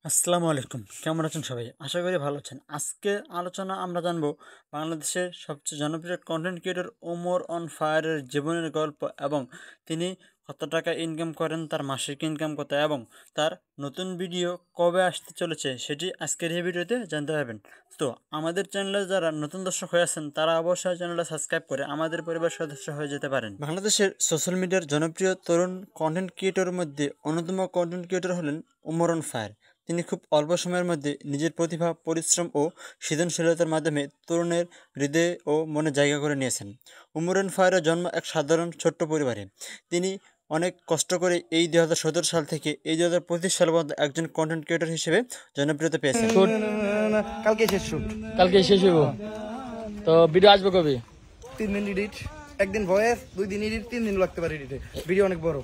আসসালামু আলাইকুম, কেমন আছেন সবাই? আশা করি ভালো আছেন। আজকে আলোচনা আমরা জানবো বাংলাদেশের সবচেয়ে জনপ্রিয় কন্টেন্ট ক্রিয়েটর ওমর অন ফায়ারের জীবনের গল্প এবং তিনি কত টাকা ইনকাম করেন, তার মাসিক ইনকাম কত এবং তার নতুন ভিডিও কবে আসতে চলেছে সেটি আজকের এই ভিডিওতে জানতে পারবেন। তো আমাদের চ্যানেলে যারা নতুন দর্শক হয়ে আছেন তারা অবশ্যই চ্যানেলটা সাবস্ক্রাইব করে আমাদের পরিবার সদস্য হয়ে যেতে পারেন। বাংলাদেশের সোশ্যাল মিডিয়ার জনপ্রিয় তরুণ কন্টেন্ট ক্রিয়েটরের মধ্যে অন্যতম কন্টেন্ট ক্রিয়েটর হলেন ওমর অন ফায়ার। তিনি খুব অল্প সময়ের মধ্যে নিজের প্রতিভা, পরিশ্রম ও সৃজনশীলতার মাধ্যমে তরুণের হৃদয়ে ও মনে জায়গা করে নিয়েছেন। উমরান ফায়ারের জন্ম এক সাধারণ ছোট্ট পরিবারে। তিনি অনেক কষ্ট করে এই 2017 সাল থেকে এই 2025 সাল পর্যন্ত একজন কন্টেন্ট ক্রিয়েটর হিসেবে জনপ্রিয়তা পেয়েছেন। কালকে শেষ শুট। কালকে শেষ হইব। তো ভিডিও আসবে কবে? 3 দিন এডিট, একদিন ভয়েস, 2 দিন এডিট, 3 দিন লাগতে পারে এডিটে। ভিডিও অনেক বড়।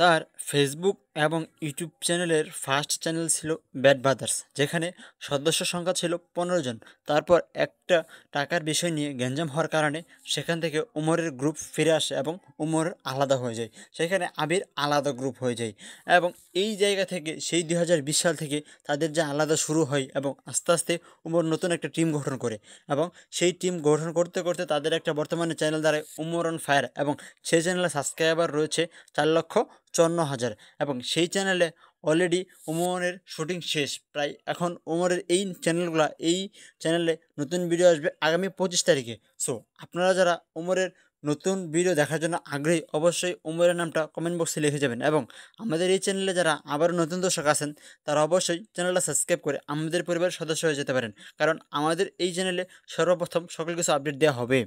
তার ফেসবুক এবং ইউটিউব চ্যানেলের ফার্স্ট চ্যানেল ছিল ব্যাড ব্রাদার্স, যেখানে সদস্য সংখ্যা ছিল 15 জন। তারপর একটা টাকার বিষয় নিয়ে গ্যাঞ্জাম হওয়ার কারণে সেখান থেকে উমরের গ্রুপ ফিরে আসে এবং উমর আলাদা হয়ে যায়। সেখানে আবির আলাদা গ্রুপ হয়ে যায় এবং এই জায়গা থেকে সেই 2020 সাল থেকে তাদের যে আলাদা শুরু হয় এবং আস্তে আস্তে উমর নতুন একটা টিম গঠন করে এবং সেই টিম গঠন করতে করতে তাদের একটা বর্তমানে চ্যানেল দাঁড়ায় উমর অন ফায়ার এবং সেই চ্যানেলে সাবস্ক্রাইবার রয়েছে 4,54,000 এবং সেই চ্যানেলে অলরেডি উমরের শুটিং শেষ প্রায়। এখন উমরের এই চ্যানেলে নতুন ভিডিও আসবে আগামী 25 তারিখে। সো আপনারা যারা উমরের নতুন ভিডিও দেখার জন্য আগ্রহী অবশ্যই উমরের নামটা কমেন্ট বক্সে লিখে যাবেন এবং আমাদের এই চ্যানেলে যারা আবারও নতুন দর্শক আছেন তারা অবশ্যই চ্যানেলটা সাবস্ক্রাইব করে আমাদের পরিবারের সদস্য হয়ে যেতে পারেন, কারণ আমাদের এই চ্যানেলে সর্বপ্রথম সকল কিছু আপডেট দেওয়া হবে।